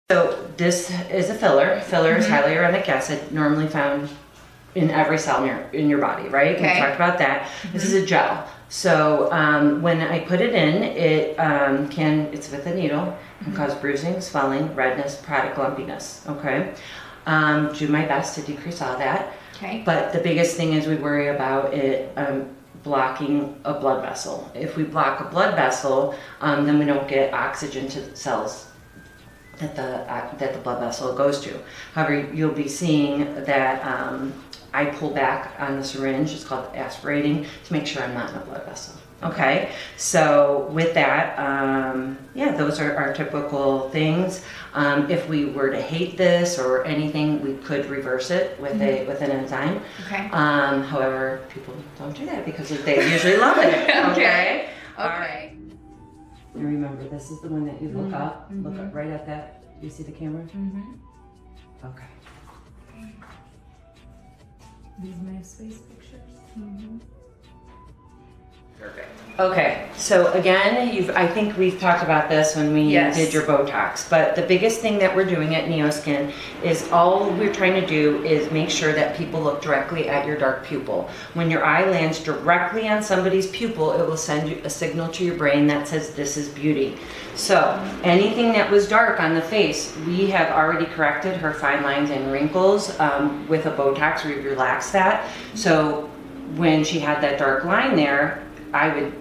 So this is a filler. Filler is hyaluronic acid, normally found in every cell in your body, right? Okay. We talked about that. This is a gel. So when I put it in, it's with a needle, can cause bruising, swelling, redness, product lumpiness, okay? Do my best to decrease all that. Okay. But the biggest thing is we worry about it blocking a blood vessel. If we block a blood vessel, then we don't get oxygen to the cells that the blood vessel goes to. However, you'll be seeing that I pull back on the syringe, it's called aspirating, to make sure I'm not in a blood vessel. Okay, so with that, yeah, those are our typical things. If we were to hate this or anything, we could reverse it with with an enzyme. Okay. However, people don't do that because they usually love it. Okay. All right. And remember, this is the one that you look up. Look up right at that. You see the camera? Okay. These my space pictures. Perfect. Okay, so again, I think we've talked about this when we did your Botox, but the biggest thing that we're doing at NeoSkin is all we're trying to do is make sure that people look directly at your dark pupil. When your eye lands directly on somebody's pupil, it will send you a signal to your brain that says this is beauty. So anything that was dark on the face, we have already corrected her fine lines and wrinkles with a Botox. We've relaxed that. So when she had that dark line there,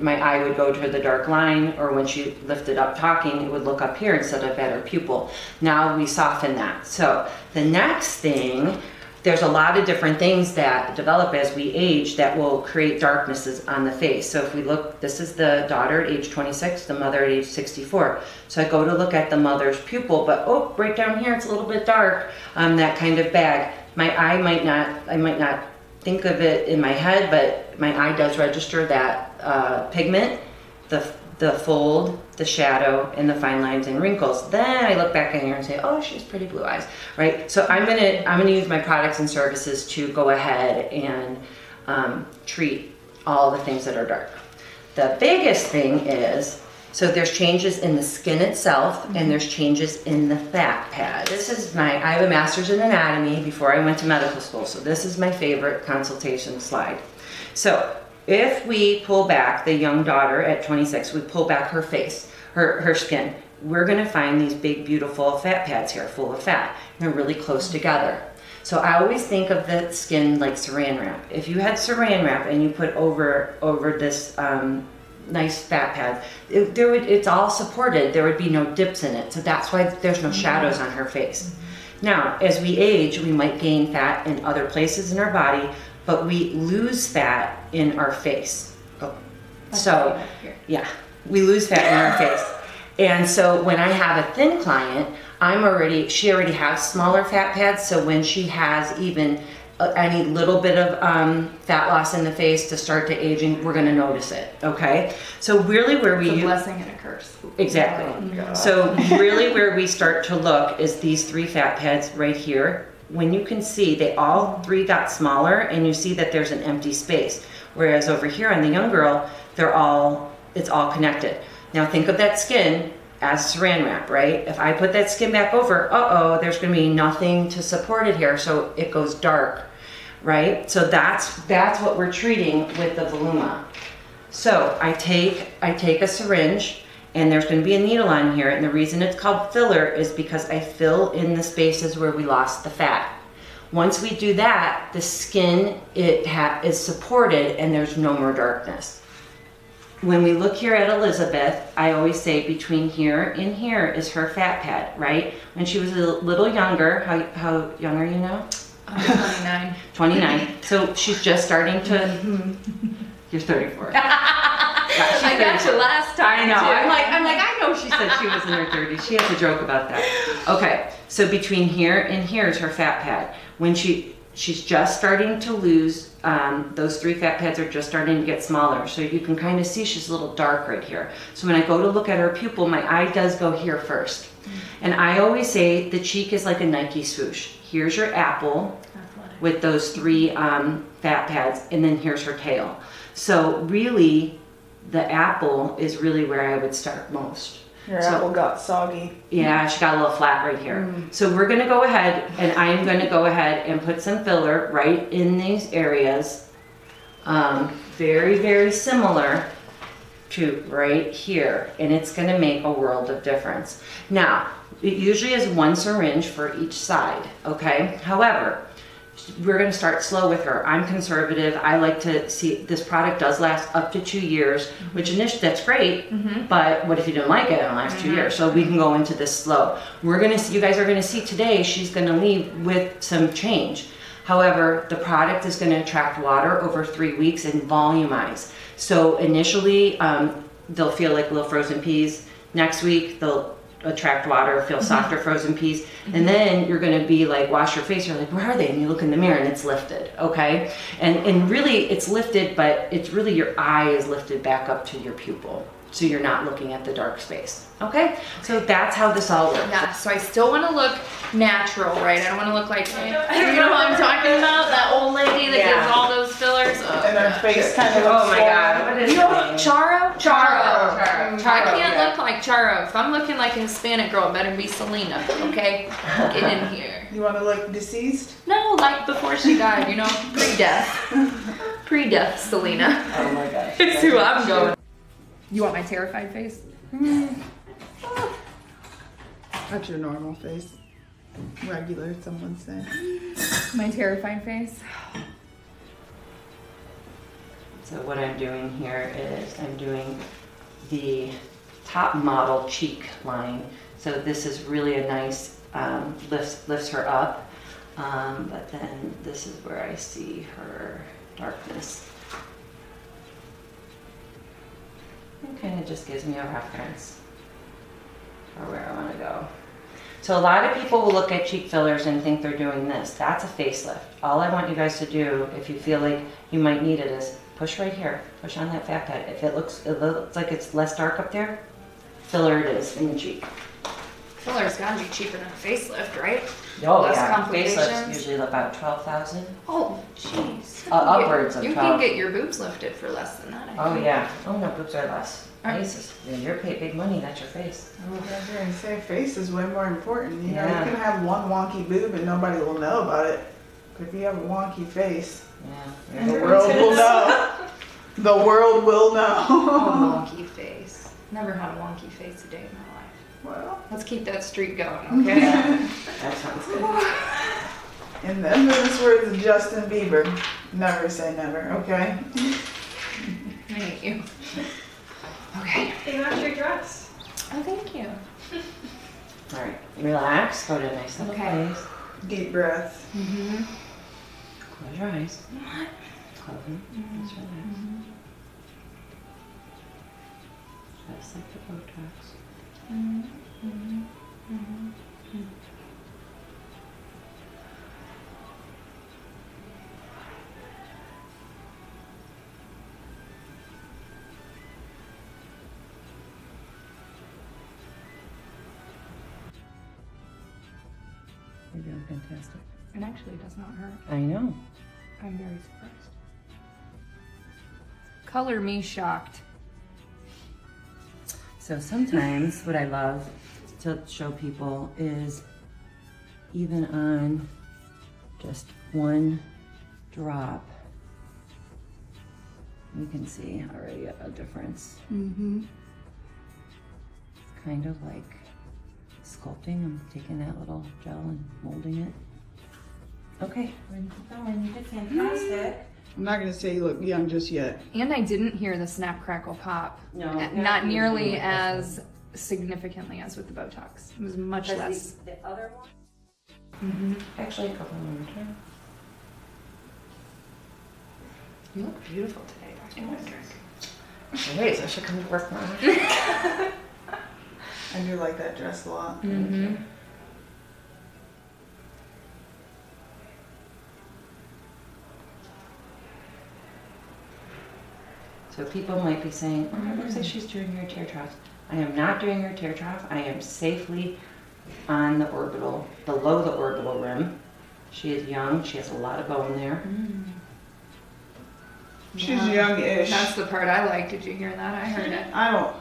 my eye would go to the dark line, or when she lifted up talking, it would look up here instead of at her pupil. Now we soften that. So the next thing, there's a lot of different things that develop as we age that will create darknesses on the face. So if we look, this is the daughter at age 26, the mother at age 64. So I go to look at the mother's pupil, but oh, right down here, it's a little bit dark, that kind of bag. My eye I might not think of it in my head, but my eye does register that pigment, the fold, the shadow, and the fine lines and wrinkles. Then I look back in here and say, oh, she has pretty blue eyes, right? So I'm gonna use my products and services to go ahead and treat all the things that are dark. The biggest thing is, so there's changes in the skin itself, and there's changes in the fat pad. This is I have a master's in anatomy before I went to medical school, so this is my favorite consultation slide. So if we pull back the young daughter at 26, we pull back her face, her skin, we're gonna find these big, beautiful fat pads here, full of fat. And they're really close together. So I always think of the skin like saran wrap. If you had saran wrap and you put over this nice fat pad, it's all supported, there would be no dips in it. So that's why there's no shadows on her face. Now, as we age, we might gain fat in other places in our body, but we lose fat in our face. So, yeah, we lose fat in our face. And so when I have a thin client, she already has smaller fat pads, so when she has even any little bit of fat loss in the face to start to aging, we're gonna notice it, okay? So really where we... It's a blessing and a curse. Exactly. Oh, so really where we start to look is these 3 fat pads right here. When you can see, they all 3 got smaller, and you see that there's an empty space. Whereas over here on the young girl, it's all connected. Now think of that skin as saran wrap, right? If I put that skin back over, there's gonna be nothing to support it here, so it goes dark, right? So that's what we're treating with the Voluma. So I take a syringe, and there's going to be a needle on here, and the reason it's called filler is because I fill in the spaces where we lost the fat. Once we do that, the skin is supported and there's no more darkness. When we look here at Elizabeth, I always say between here and here is her fat pad, right? When she was a little younger, how young are you now? I'm 29. 29. So she's just starting to... You're 34. I got you last time. I know. I'm like, I know she said she was in her 30s. She has a joke about that. Okay, so between here and here is her fat pad. When she's just starting to lose, those 3 fat pads are just starting to get smaller. So you can kind of see she's a little dark right here. So when I go to look at her pupil, my eye does go here first. And I always say the cheek is like a Nike swoosh. Here's your apple with those 3 fat pads, and then here's her tail. So really, the apple is really where I would start most. Your apple got soggy. Yeah, she got a little flat right here. So we're gonna go ahead, and I'm gonna go ahead and put some filler right in these areas. Very, very similar to right here, and it's gonna make a world of difference. Now, it usually is 1 syringe for each side, okay? However, we're gonna start slow with her. I'm conservative. I like to see, this product does last up to 2 years, which initially, that's great, but what if you didn't like it in the last 2 years? So we can go into this slow. We're gonna see, you guys are gonna see today, she's gonna leave with some change. However, the product is gonna attract water over 3 weeks and volumize. So initially, they'll feel like little frozen peas. Next week, they'll attract water, feel softer frozen peas. And then you're gonna be like, wash your face, you're like, where are they? And you look in the mirror and it's lifted, okay? And really it's lifted, but it's really your eye is lifted back up to your pupil. So you're not looking at the dark space, okay? So that's how this all works. Yeah, so I still want to look natural, right? I don't want to look like, you know what I'm talking about? That old lady that gives all those fillers. Oh, and her face kind of looks oh my God, what is you know what? Charo? Charo. I can't look like Charo. If I'm looking like a Hispanic girl, it better be Selena, okay? Get in here. You want to look deceased? No, like before she died, you know? Pre-death. Pre-death Selena. Oh my gosh. That's who I'm going. You want my terrified face? That's your normal face. Regular, someone said. My terrified face? So what I'm doing here is I'm doing the top model cheek line. So this is really a nice, lifts her up. But then this is where I see her darkness. It kind of just gives me a reference for where I want to go. So a lot of people will look at cheek fillers and think they're doing this. That's a facelift. All I want you guys to do, if you feel like you might need it, is push right here. Push on that fat pad. If it looks like it's less dark up there, filler it is in the cheek. Filler's gotta be cheaper than a facelift, right? Oh Less yeah, complications. facelifts usually about 12,000. Oh, jeez. Upwards of 12. You can get your boobs lifted for less than that. Oh yeah. Oh no, boobs are less. Right. Faces. Yeah, you're paid big money. That's your face. I was going to say face is way more important. You know, Yeah. you can have one wonky boob and nobody will know about it. But if you have a wonky face, Yeah. the world will know. The world will know. Oh, wonky face. Never had a wonky face a day in my life. Well, Let's keep that streak going, okay? Yeah. That sounds good. in the infamous words of Justin Bieber, never say never, okay? I hate you. Okay. They match your dress. Oh, thank you. All right. Relax. Go to a nice little Okay. place. Deep breath. Mm-hmm. Close your eyes. What? Close them. Just relax. Just like the Botox. Mm-hmm. Mm-hmm. Mm-hmm. You're doing fantastic. It actually does not hurt. I know. I'm very surprised. Color me shocked. So sometimes what I love to show people is even on just one drop, you can see already a difference. Mm-hmm. It's kind of like sculpting. I'm taking that little gel and molding it. Okay, we're gonna keep going. You did fantastic. I'm not going to say you look young just yet. And I didn't hear the snap, crackle, pop. No, Not nearly as significantly as with the Botox. It was much less. The other one? Mm-hmm. Actually, a couple more times. You look beautiful today, Dr. Bedrick. Wait, I should come to work more. I do like that dress a lot. Mm-hmm. So people might be saying, oh, it looks like she's doing her tear troughs. I am not doing her tear trough. I am safely on the orbital, below the orbital rim. She is young. She has a lot of bone there. She's young-ish. That's the part I like. Did you hear that? I heard it. I don't.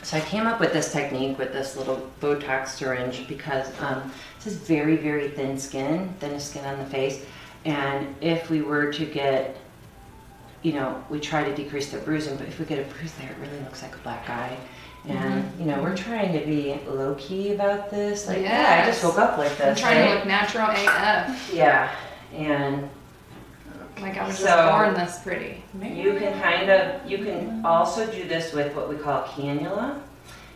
So I came up with this technique with this little Botox syringe because this is very, very thin skin, thinnest skin on the face. And if we were to get, you know, we try to decrease the bruising, but if we get a bruise there, it really looks like a black eye. And, you know, we're trying to be low-key about this. Like, yeah, I just woke up like this. I'm trying to look natural AF. Yeah, and like I was just born this pretty. You can also do this with what we call a cannula.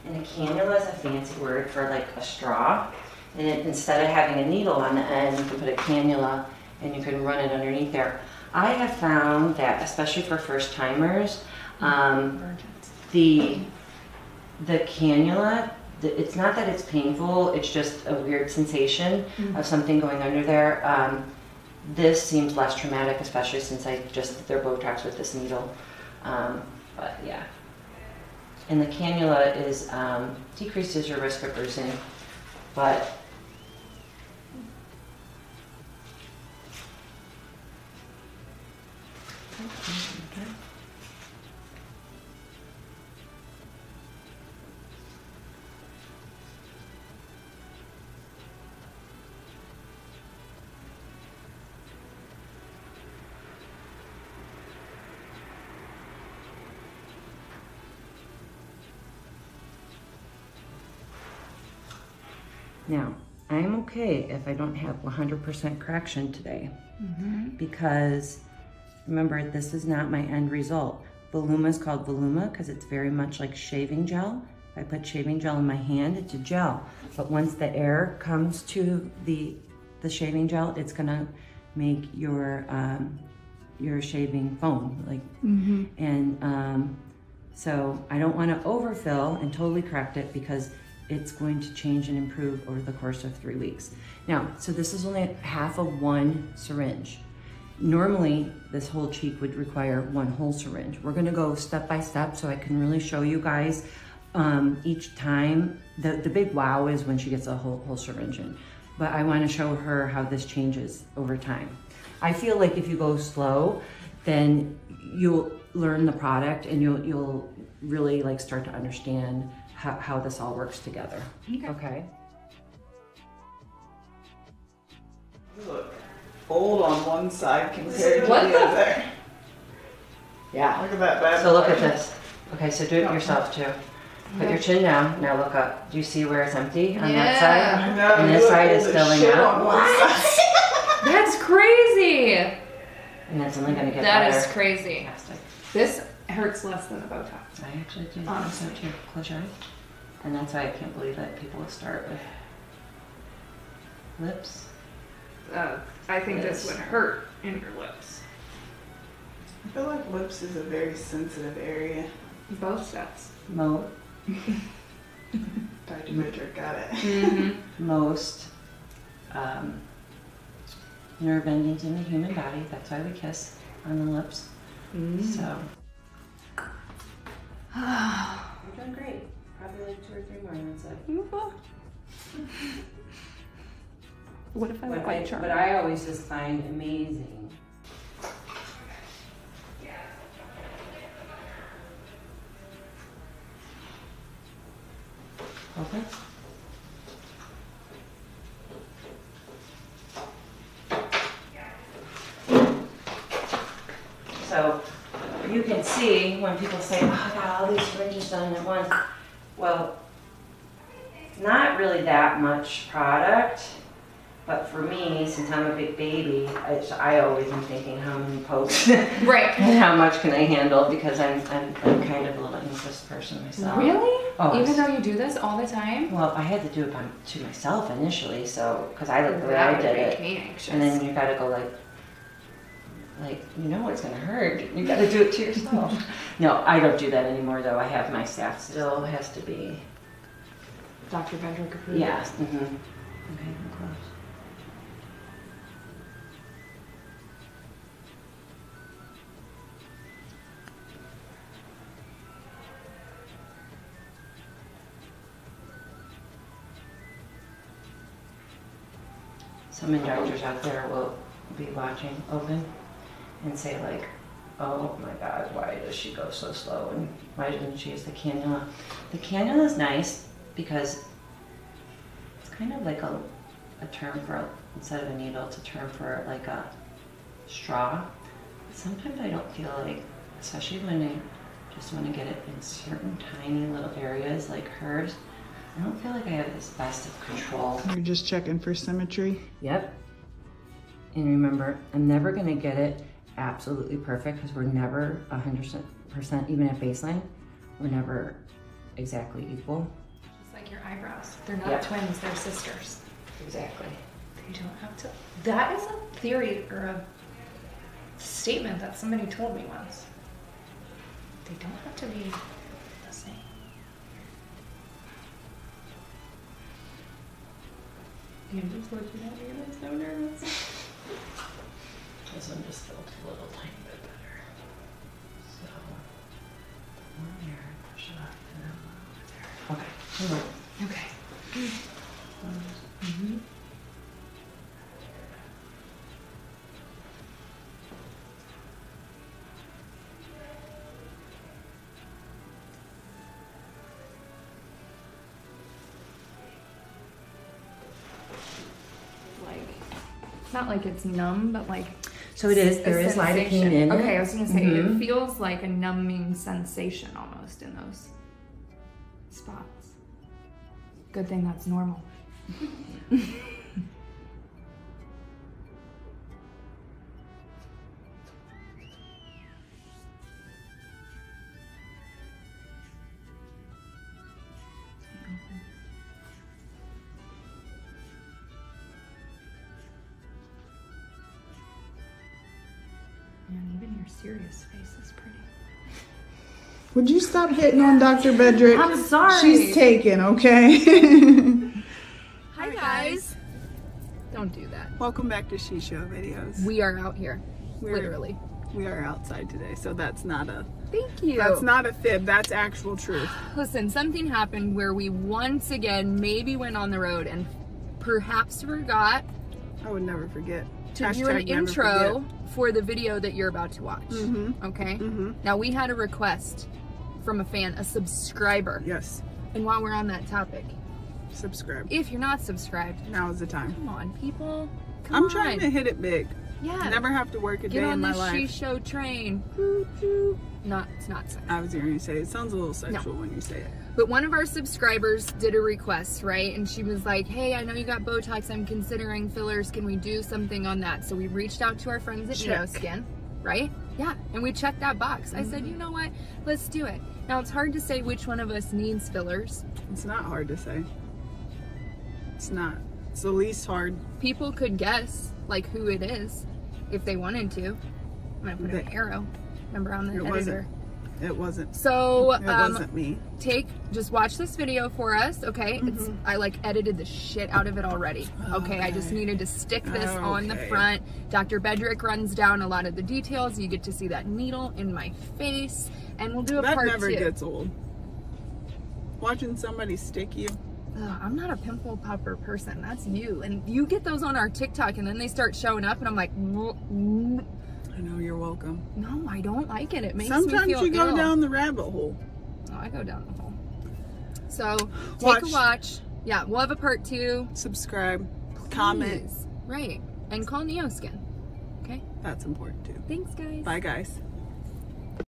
And a cannula is a fancy word for like a straw. And instead of having a needle on the end, you can put a cannula and you can run it underneath there. I have found that, especially for first timers, the cannula, it's not that it's painful, it's just a weird sensation of something going under there. This seems less traumatic, especially since I just did their Botox with this needle. But yeah. And the cannula is decreases your risk of bruising, but now, I'm okay if I don't have 100% correction today, because remember, this is not my end result. Voluma is called Voluma because it's very much like shaving gel. If I put shaving gel in my hand, it's a gel. But once the air comes to the shaving gel, it's gonna make your shaving foam. Like, and so I don't want to overfill and totally correct it because it's going to change and improve over the course of 3 weeks. Now, so this is only half of one syringe. Normally, this whole cheek would require one whole syringe. We're gonna go step by step so I can really show you guys each time. The big wow is when she gets a whole syringe in. But I wanna show her how this changes over time. I feel like if you go slow, then you'll learn the product and you'll really like start to understand how this all works together. Okay. Look, old on one side compared to the other. Yeah. Look at that bad So look at this. Okay, so do it yourself too. Put your chin down, now look up. Do you see where it's empty on that side? No, and this side is filling up. What? That's crazy. And that's only gonna get better. better. That is crazy. This hurts less than a Botox. I actually do. Honestly. So too. Close your eyes. And that's why I can't believe that people will start with lips. I think this would hurt in your lips. I feel like lips is a very sensitive area. Both sets. Dr. Bedrick got it. Most nerve endings in the human body. That's why we kiss on the lips. So you're doing great. Probably like 2 or 3 more minutes left. What if I look like Charlie? But I always just find amazing. Okay. So you can see when people say, oh, I got all these syringes done at once. Well, not really that much product, but for me, since I'm a big baby, I always am thinking how many pokes Right. and how much can I handle, because I'm kind of a little anxious person myself. Really? Oh, even though you do this all the time? Well, I had to do it to myself initially, so because I looked the way I did it, me anxious. and then you gotta go like you know it's gonna hurt. You gotta do it to yourself. No, I don't do that anymore though. I have my staff still has to be. Dr. Bedrick approved. Yes. Okay, I'm close. Some injectors out there will be watching open and say like, Oh my God, why does she go so slow? And why didn't she use the cannula? The cannula is nice because it's kind of like a term for, instead of a needle, it's a term for like a straw. Sometimes I don't feel like, especially when I just want to get it in certain tiny little areas like hers, I don't feel like I have this best of control. You're just checking for symmetry? Yep. And remember, I'm never going to get it absolutely perfect because we're never 100%, even at baseline, we're never exactly equal. Just like your eyebrows. They're not twins, they're sisters. Exactly. They don't have to. That is a theory or a statement that somebody told me once. They don't have to be the same. I'm just looking at me and I'm so nervous. This one just felt a little tiny bit better. So, one there, push it up, and then one over there. Okay, come on. Okay. Mm-hmm. Not like it's numb, but like. So it is, there is lidocaine in it. Okay, I was gonna say, it feels like a numbing sensation almost in those spots. Good thing that's normal. And even your serious face is pretty. Would you stop hitting on Dr. Bedrick? I'm sorry. She's taken, okay? Hi guys. Don't do that. Welcome back to She Show videos. We are out here, literally. We are outside today, so that's not a... Thank you. That's not a fib, that's actual truth. Listen, something happened where we once again maybe went on the road and perhaps forgot I would never forget. to do an intro for the video that you're about to watch. Okay? Now we had a request from a fan, a subscriber. Yes. And while we're on that topic, subscribe. If you're not subscribed, now is the time. Come on, people. I'm trying to hit it big. Yeah. Never have to work a day in my life. Get on the She Show train. Not, it's not sexual. I was going to say, it sounds a little sexual when you say it. But one of our subscribers did a request, right? And she was like, hey, I know you got Botox. I'm considering fillers. Can we do something on that? So we reached out to our friends at NeoSkin, right? Yeah. And we checked that box. I said, you know what? Let's do it. Now, it's hard to say which one of us needs fillers. It's not hard to say. It's not. It's the least hard. People could guess, like, who it is if they wanted to. I'm going to put an arrow. Remember on the editor. It wasn't. So, it wasn't me. Just watch this video for us, okay? I like edited the shit out of it already. Okay, I just needed to stick this on the front. Dr. Bedrick runs down a lot of the details. You get to see that needle in my face, and we'll do a part 2. That never gets old. Watching somebody stick you. I'm not a pimple popper person. That's you. And you get those on our TikTok, and then they start showing up, and I'm like, I know, you're welcome. No, I don't like it. It makes Sometimes me feel you go ill. down the rabbit hole. Oh, I go down the hole. So, take a watch. Yeah, we'll have a part 2. Subscribe. Comment. Right. And call NeoSkin. Okay? That's important too. Thanks, guys. Bye, guys.